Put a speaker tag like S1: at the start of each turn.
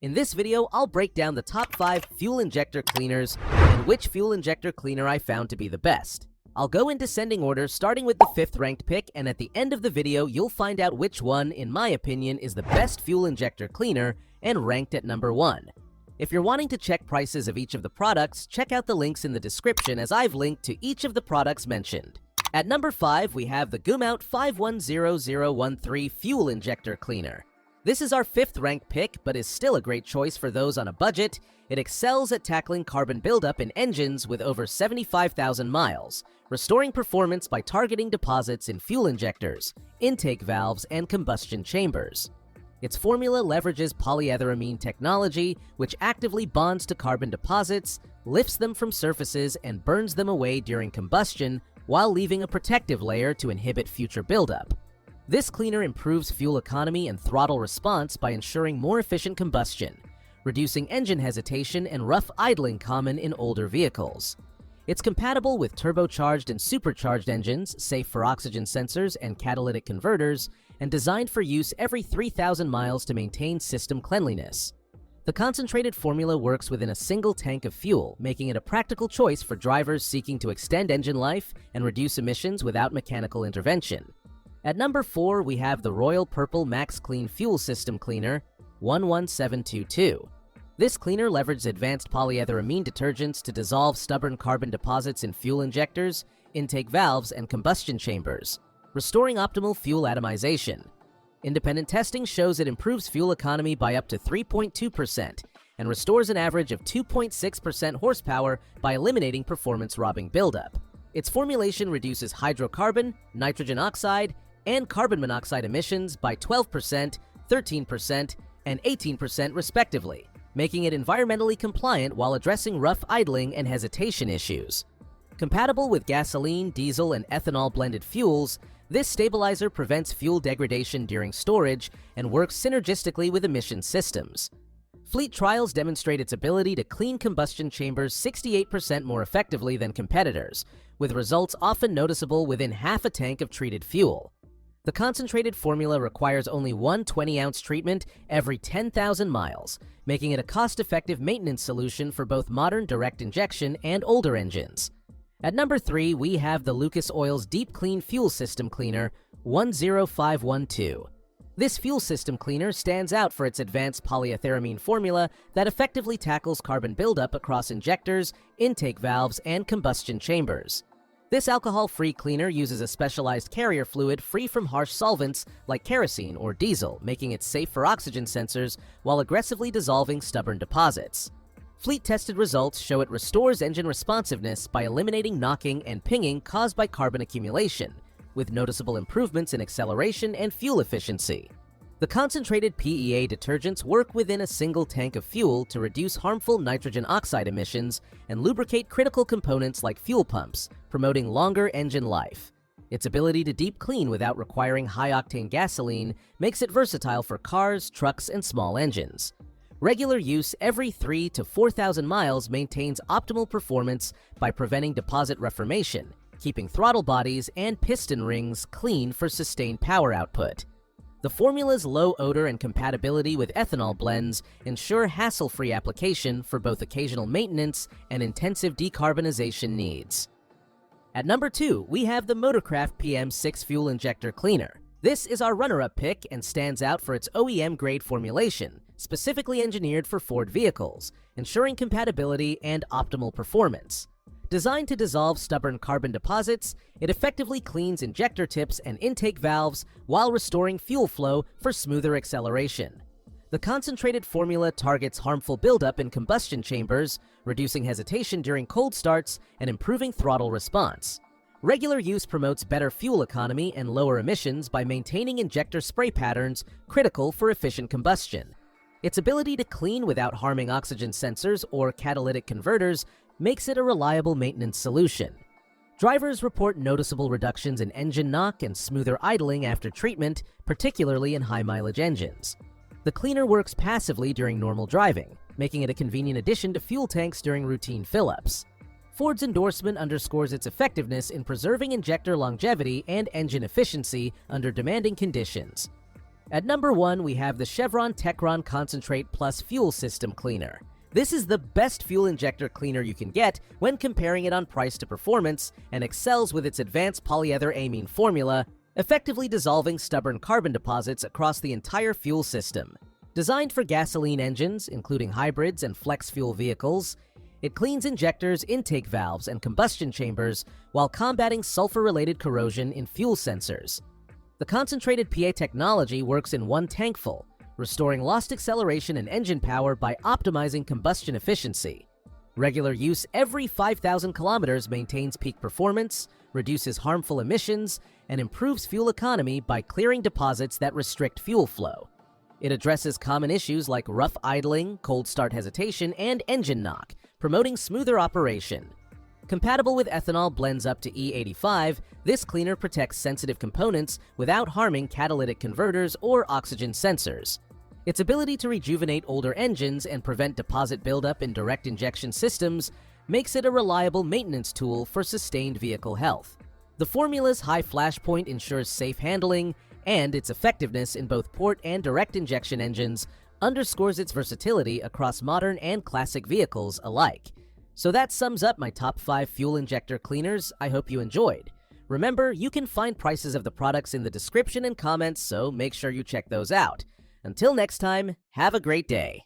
S1: In this video, I'll break down the top 5 fuel injector cleaners and which fuel injector cleaner I found to be the best. I'll go in descending order, starting with the 5th ranked pick, and at the end of the video, you'll find out which one, in my opinion, is the best fuel injector cleaner and ranked at number 1. If you're wanting to check prices of each of the products, check out the links in the description as I've linked to each of the products mentioned. At number 5, we have the Gumout 510013 Fuel Injector Cleaner. This is our 5th ranked pick, but is still a great choice for those on a budget. It excels at tackling carbon buildup in engines with over 75,000 miles, restoring performance by targeting deposits in fuel injectors, intake valves, and combustion chambers. Its formula leverages polyethylamine technology, which actively bonds to carbon deposits, lifts them from surfaces, and burns them away during combustion, while leaving a protective layer to inhibit future buildup. This cleaner improves fuel economy and throttle response by ensuring more efficient combustion, reducing engine hesitation and rough idling common in older vehicles. It's compatible with turbocharged and supercharged engines, safe for oxygen sensors and catalytic converters, and designed for use every 3,000 miles to maintain system cleanliness. The concentrated formula works within a single tank of fuel, making it a practical choice for drivers seeking to extend engine life and reduce emissions without mechanical intervention. At number 4, we have the Royal Purple Max Clean Fuel System Cleaner 11722. This cleaner leverages advanced polyethylamine detergents to dissolve stubborn carbon deposits in fuel injectors, intake valves, and combustion chambers, restoring optimal fuel atomization. Independent testing shows it improves fuel economy by up to 3.2% and restores an average of 2.6% horsepower by eliminating performance-robbing buildup. Its formulation reduces hydrocarbon, nitrogen oxide, and carbon monoxide emissions by 12%, 13%, and 18% respectively, making it environmentally compliant while addressing rough idling and hesitation issues. Compatible with gasoline, diesel, and ethanol-blended fuels, this stabilizer prevents fuel degradation during storage and works synergistically with emission systems. Fleet trials demonstrate its ability to clean combustion chambers 68% more effectively than competitors, with results often noticeable within half a tank of treated fuel. The concentrated formula requires only one 20-ounce treatment every 10,000 miles, making it a cost-effective maintenance solution for both modern direct injection and older engines. At number 3, we have the Lucas Oil's Deep Clean Fuel System Cleaner 10512. This fuel system cleaner stands out for its advanced polyethylamine formula that effectively tackles carbon buildup across injectors, intake valves, and combustion chambers. This alcohol-free cleaner uses a specialized carrier fluid free from harsh solvents like kerosene or diesel, making it safe for oxygen sensors while aggressively dissolving stubborn deposits. Fleet-tested results show it restores engine responsiveness by eliminating knocking and pinging caused by carbon accumulation, with noticeable improvements in acceleration and fuel efficiency. The concentrated PEA detergents work within a single tank of fuel to reduce harmful nitrogen oxide emissions and lubricate critical components like fuel pumps, promoting longer engine life. Its ability to deep clean without requiring high-octane gasoline makes it versatile for cars, trucks, and small engines. Regular use every 3,000 to 4,000 miles maintains optimal performance by preventing deposit reformation, keeping throttle bodies and piston rings clean for sustained power output. The formula's low odor and compatibility with ethanol blends ensure hassle-free application for both occasional maintenance and intensive decarbonization needs. At number 2, we have the Motorcraft PM6 Fuel Injector Cleaner. This is our runner-up pick and stands out for its OEM-grade formulation, specifically engineered for Ford vehicles, ensuring compatibility and optimal performance. Designed to dissolve stubborn carbon deposits, it effectively cleans injector tips and intake valves while restoring fuel flow for smoother acceleration. The concentrated formula targets harmful buildup in combustion chambers, reducing hesitation during cold starts and improving throttle response. Regular use promotes better fuel economy and lower emissions by maintaining injector spray patterns critical for efficient combustion. Its ability to clean without harming oxygen sensors or catalytic converters makes it a reliable maintenance solution. Drivers report noticeable reductions in engine knock and smoother idling after treatment, particularly in high-mileage engines. The cleaner works passively during normal driving, making it a convenient addition to fuel tanks during routine fill-ups. Ford's endorsement underscores its effectiveness in preserving injector longevity and engine efficiency under demanding conditions. At number 1, we have the Chevron Techron Concentrate Plus Fuel System Cleaner. This is the best fuel injector cleaner you can get when comparing it on price to performance, and excels with its advanced polyether-amine formula, effectively dissolving stubborn carbon deposits across the entire fuel system. Designed for gasoline engines, including hybrids and flex fuel vehicles, it cleans injectors, intake valves, and combustion chambers while combating sulfur-related corrosion in fuel sensors. The concentrated PA technology works in one tankful, restoring lost acceleration and engine power by optimizing combustion efficiency. Regular use every 5,000 kilometers maintains peak performance, reduces harmful emissions, and improves fuel economy by clearing deposits that restrict fuel flow. It addresses common issues like rough idling, cold start hesitation, and engine knock, promoting smoother operation. Compatible with ethanol blends up to E85, this cleaner protects sensitive components without harming catalytic converters or oxygen sensors. Its ability to rejuvenate older engines and prevent deposit buildup in direct injection systems makes it a reliable maintenance tool for sustained vehicle health. The formula's high flash point ensures safe handling, and its effectiveness in both port and direct injection engines underscores its versatility across modern and classic vehicles alike. So that sums up my top 5 fuel injector cleaners. I hope you enjoyed. Remember, you can find prices of the products in the description and comments, so make sure you check those out. Until next time, have a great day.